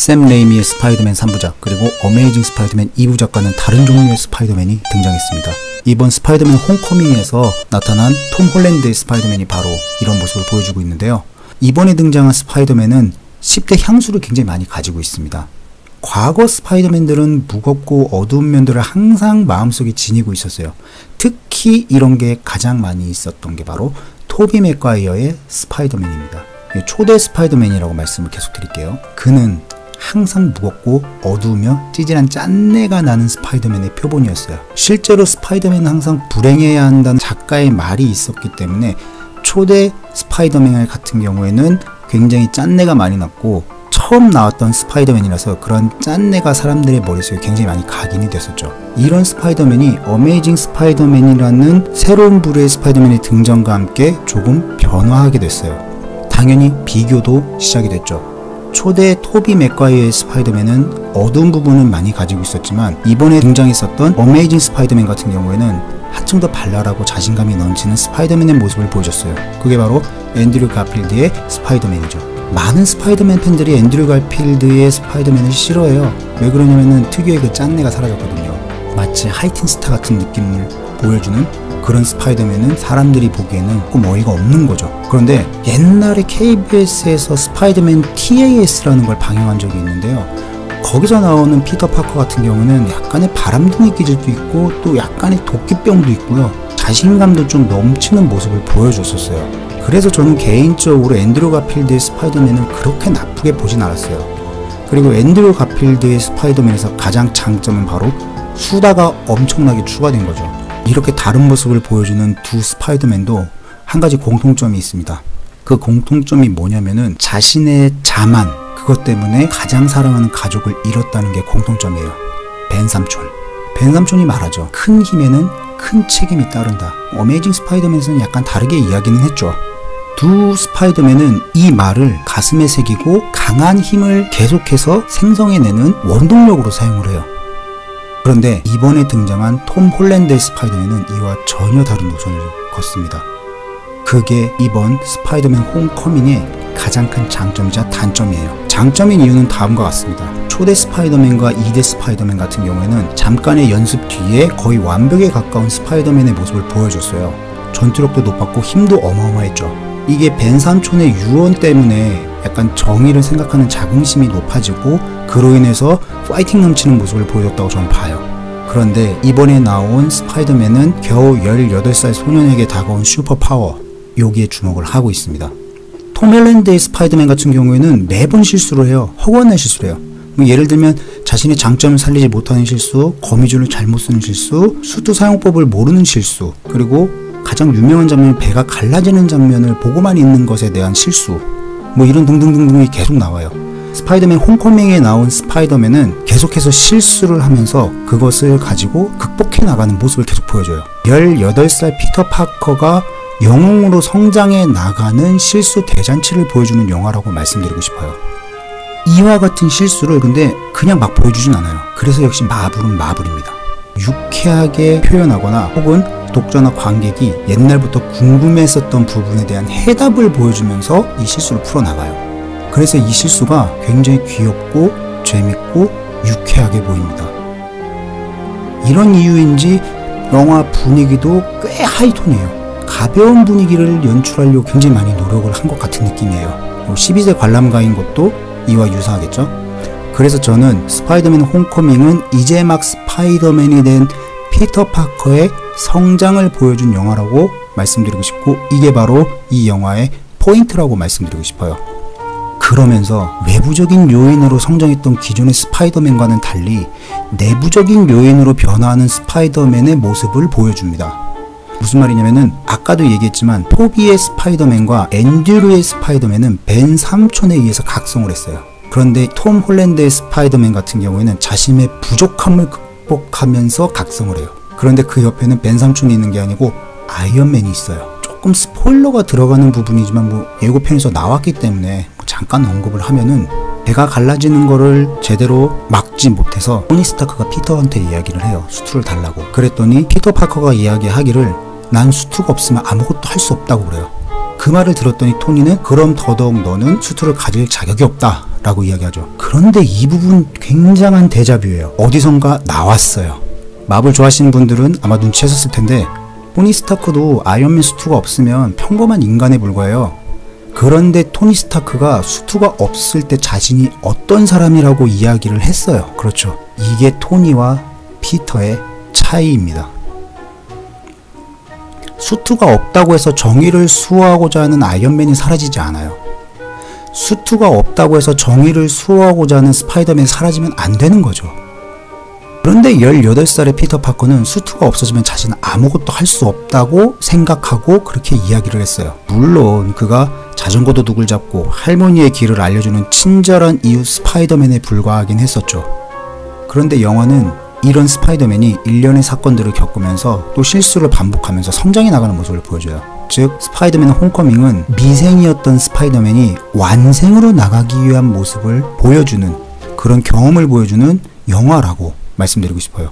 샘 레이미의 스파이더맨 3부작 그리고 어메이징 스파이더맨 2부작과는 다른 종류의 스파이더맨이 등장했습니다. 이번 스파이더맨 홈커밍에서 나타난 톰 홀랜드의 스파이더맨이 바로 이런 모습을 보여주고 있는데요. 이번에 등장한 스파이더맨은 10대 향수를 굉장히 많이 가지고 있습니다. 과거 스파이더맨들은 무겁고 어두운 면들을 항상 마음속에 지니고 있었어요. 특히 이런 게 가장 많이 있었던 게 바로 토비 맥과이어의 스파이더맨입니다. 초대 스파이더맨이라고 말씀을 계속 드릴게요. 그는 항상 무겁고 어두우며 찌질한 짠내가 나는 스파이더맨의 표본이었어요. 실제로 스파이더맨은 항상 불행해야 한다는 작가의 말이 있었기 때문에 초대 스파이더맨 같은 경우에는 굉장히 짠내가 많이 났고 처음 나왔던 스파이더맨이라서 그런 짠내가 사람들의 머릿속에 굉장히 많이 각인이 됐었죠. 이런 스파이더맨이 어메이징 스파이더맨이라는 새로운 부류의 스파이더맨의 등장과 함께 조금 변화하게 됐어요. 당연히 비교도 시작이 됐죠. 초대 토비 맥과이어의 스파이더맨은 어두운 부분은 많이 가지고 있었지만 이번에 등장했었던 어메이징 스파이더맨 같은 경우에는 한층 더 발랄하고 자신감이 넘치는 스파이더맨의 모습을 보여줬어요. 그게 바로 앤드류 가필드의 스파이더맨이죠. 많은 스파이더맨 팬들이 앤드류 가필드의 스파이더맨을 싫어해요. 왜 그러냐면은 특유의 그 짠내가 사라졌거든요. 마치 하이틴 스타 같은 느낌을 보여주는 그런 스파이더맨은 사람들이 보기에는 조금 어이가 없는 거죠. 그런데 옛날에 KBS에서 스파이더맨 TAS라는 걸 방영한 적이 있는데요. 거기서 나오는 피터 파커 같은 경우는 약간의 바람둥이 기질도 있고 또 약간의 도끼병도 있고요. 자신감도 좀 넘치는 모습을 보여줬었어요. 그래서 저는 개인적으로 앤드류 가필드의 스파이더맨을 그렇게 나쁘게 보진 않았어요. 그리고 앤드류 가필드의 스파이더맨에서 가장 장점은 바로 수다가 엄청나게 추가된 거죠. 이렇게 다른 모습을 보여주는 두 스파이더맨도 한 가지 공통점이 있습니다. 그 공통점이 뭐냐면은 자신의 자만, 그것 때문에 가장 사랑하는 가족을 잃었다는 게 공통점이에요. 벤 삼촌. 벤 삼촌이 말하죠. 큰 힘에는 큰 책임이 따른다. 어메이징 스파이더맨에서는 약간 다르게 이야기는 했죠. 두 스파이더맨은 이 말을 가슴에 새기고 강한 힘을 계속해서 생성해내는 원동력으로 사용을 해요. 그런데 이번에 등장한 톰 홀랜드의 스파이더맨은 이와 전혀 다른 노선을 걷습니다. 그게 이번 스파이더맨 홈커밍의 가장 큰 장점이자 단점이에요. 장점인 이유는 다음과 같습니다. 초대 스파이더맨과 2대 스파이더맨 같은 경우에는 잠깐의 연습 뒤에 거의 완벽에 가까운 스파이더맨의 모습을 보여줬어요. 전투력도 높았고 힘도 어마어마했죠. 이게 벤 삼촌의 유언 때문에 약간 정의를 생각하는 자긍심이 높아지고 그로 인해서 파이팅 넘치는 모습을 보여줬다고 저는 봐요. 그런데 이번에 나온 스파이더맨은 겨우 18살 소년에게 다가온 슈퍼파워, 여기에 주목을 하고 있습니다. 톰 홀랜드의 스파이더맨 같은 경우에는 매번 실수를 해요. 허구한 실수를 해요. 예를 들면 자신의 장점을 살리지 못하는 실수, 거미줄을 잘못 쓰는 실수, 수트 사용법을 모르는 실수, 그리고 가장 유명한 장면이 배가 갈라지는 장면을 보고만 있는 것에 대한 실수, 뭐 이런 등등등등이 계속 나와요. 스파이더맨 홈커밍에 나온 스파이더맨은 계속해서 실수를 하면서 그것을 가지고 극복해 나가는 모습을 계속 보여줘요. 18살 피터 파커가 영웅으로 성장해 나가는 실수 대잔치를 보여주는 영화라고 말씀드리고 싶어요. 이와 같은 실수를 근데 그냥 막 보여주진 않아요. 그래서 역시 마블은 마블입니다. 유쾌하게 표현하거나 혹은 독자나 관객이 옛날부터 궁금했었던 부분에 대한 해답을 보여주면서 이 실수를 풀어나가요. 그래서 이 실수가 굉장히 귀엽고 재밌고 유쾌하게 보입니다. 이런 이유인지 영화 분위기도 꽤 하이톤이에요. 가벼운 분위기를 연출하려고 굉장히 많이 노력을 한 것 같은 느낌이에요. 12세 관람가인 것도 이와 유사하겠죠? 그래서 저는 스파이더맨 홈커밍은 이제 막 스파이더맨이 된 피터 파커의 성장을 보여준 영화라고 말씀드리고 싶고 이게 바로 이 영화의 포인트라고 말씀드리고 싶어요. 그러면서 외부적인 요인으로 성장했던 기존의 스파이더맨과는 달리 내부적인 요인으로 변화하는 스파이더맨의 모습을 보여줍니다. 무슨 말이냐면은 아까도 얘기했지만 토비의 스파이더맨과 앤드류의 스파이더맨은 벤 삼촌에 의해서 각성을 했어요. 그런데 톰 홀랜드의 스파이더맨 같은 경우에는 자신의 부족함을 극복하면서 각성을 해요. 그런데 그 옆에는 벤 삼촌이 있는 게 아니고 아이언맨이 있어요. 조금 스포일러가 들어가는 부분이지만 뭐 예고편에서 나왔기 때문에 잠깐 언급을 하면은 배가 갈라지는 거를 제대로 막지 못해서 토니 스타크가 피터한테 이야기를 해요. 수트를 달라고. 그랬더니 피터 파커가 이야기하기를 난 수트가 없으면 아무것도 할 수 없다고 그래요. 그 말을 들었더니 토니는 그럼 더더욱 너는 수트를 가질 자격이 없다 라고 이야기하죠. 그런데 이 부분 굉장한 데자뷰예요. 어디선가 나왔어요. 마블 좋아하시는 분들은 아마 눈치채셨을 텐데 토니 스타크도 아이언맨 수트가 없으면 평범한 인간에 불과해요. 그런데 토니 스타크가 수트가 없을 때 자신이 어떤 사람이라고 이야기를 했어요. 그렇죠. 이게 토니와 피터의 차이입니다. 수트가 없다고 해서 정의를 수호하고자 하는 아이언맨이 사라지지 않아요. 수트가 없다고 해서 정의를 수호하고자 하는 스파이더맨이 사라지면 안 되는 거죠. 그런데 18살의 피터 파커는 수트가 없어지면 자신은 아무것도 할 수 없다고 생각하고 그렇게 이야기를 했어요. 물론 그가 자전거 도둑을 잡고 할머니의 길을 알려주는 친절한 이웃 스파이더맨에 불과하긴 했었죠. 그런데 영화는 이런 스파이더맨이 일련의 사건들을 겪으면서 또 실수를 반복하면서 성장해 나가는 모습을 보여줘요. 즉 스파이더맨 홈커밍은 미생이었던 스파이더맨이 완생으로 나가기 위한 모습을 보여주는 그런 경험을 보여주는 영화라고 말씀드리고 싶어요.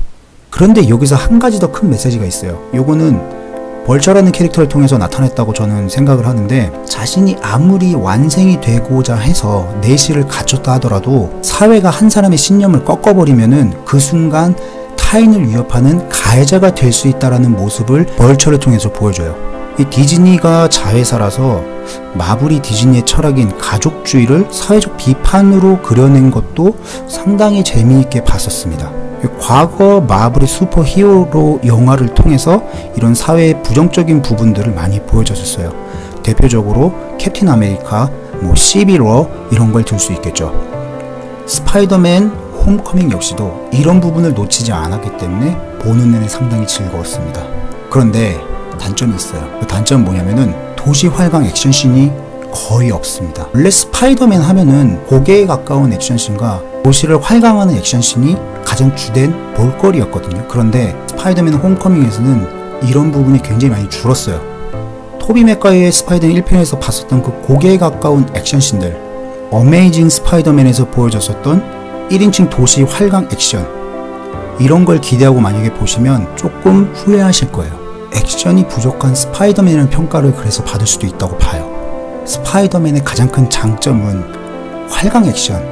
그런데 여기서 한 가지 더 큰 메시지가 있어요. 요거는 벌처라는 캐릭터를 통해서 나타냈다고 저는 생각을 하는데, 자신이 아무리 완생이 되고자 해서 내실을 갖췄다 하더라도 사회가 한 사람의 신념을 꺾어버리면은 그 순간 타인을 위협하는 가해자가 될 수 있다는 모습을 벌처를 통해서 보여줘요. 이 디즈니가 자회사라서 마블이 디즈니의 철학인 가족주의를 사회적 비판으로 그려낸 것도 상당히 재미있게 봤었습니다. 과거 마블의 슈퍼 히어로 영화를 통해서 이런 사회의 부정적인 부분들을 많이 보여줬었어요. 대표적으로 캡틴 아메리카, 시빌워 이런 걸 들 수 있겠죠. 스파이더맨 홈커밍 역시도 이런 부분을 놓치지 않았기 때문에 보는 내내 상당히 즐거웠습니다. 그런데 단점이 있어요. 그 단점은 뭐냐면은 도시 활강 액션씬이 거의 없습니다. 원래 스파이더맨 하면은 고개에 가까운 액션씬과 도시를 활강하는 액션씬이 가장 주된 볼거리였거든요. 그런데 스파이더맨 홈커밍에서는 이런 부분이 굉장히 많이 줄었어요. 토비 맥과이어의 스파이더맨 1편에서 봤었던 그 고개에 가까운 액션씬들, 어메이징 스파이더맨에서 보여줬었던 1인칭 도시 활강 액션, 이런 걸 기대하고 만약에 보시면 조금 후회하실 거예요. 액션이 부족한 스파이더맨이라는 평가를 그래서 받을 수도 있다고 봐요. 스파이더맨의 가장 큰 장점은 활강 액션,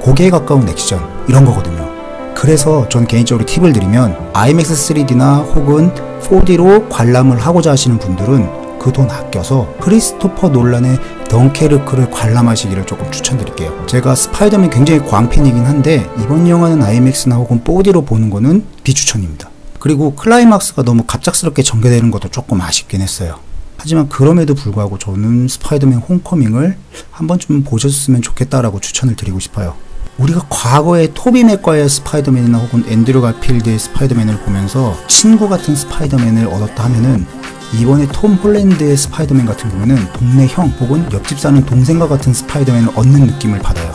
고개에 가까운 액션 이런 거거든요. 그래서 전 개인적으로 팁을 드리면 IMAX 3D나 혹은 4D로 관람을 하고자 하시는 분들은 그 돈 아껴서 크리스토퍼 놀란의 덩케르크를 관람하시기를 조금 추천드릴게요. 제가 스파이더맨 굉장히 광팬이긴 한데 이번 영화는 IMAX나 혹은 4D로 보는 거는 비추천입니다. 그리고 클라이막스가 너무 갑작스럽게 전개되는 것도 조금 아쉽긴 했어요. 하지만 그럼에도 불구하고 저는 스파이더맨 홈커밍을 한 번쯤 보셨으면 좋겠다라고 추천을 드리고 싶어요. 우리가 과거에 토비 맥과이어 스파이더맨이나 혹은 앤드류 가필드의 스파이더맨을 보면서 친구 같은 스파이더맨을 얻었다 하면은 이번에 톰 홀랜드의 스파이더맨 같은 경우는 동네 형 혹은 옆집 사는 동생과 같은 스파이더맨을 얻는 느낌을 받아요.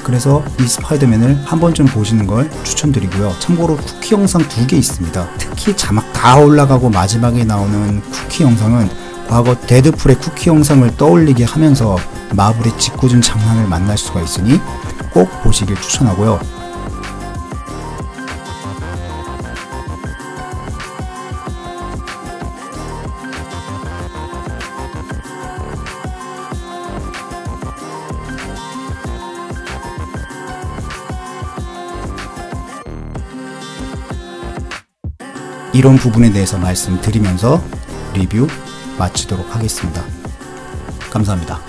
그래서 이 스파이더맨을 한 번쯤 보시는 걸 추천드리고요. 참고로 쿠키 영상 2개 있습니다. 특히 자막 다 올라가고 마지막에 나오는 쿠키 영상은 과거 데드풀의 쿠키 영상을 떠올리게 하면서 마블의 짓궂은 장난을 만날 수가 있으니 꼭 보시길 추천하고요. 이런 부분에 대해서 말씀드리면서 리뷰 마치도록 하겠습니다. 감사합니다.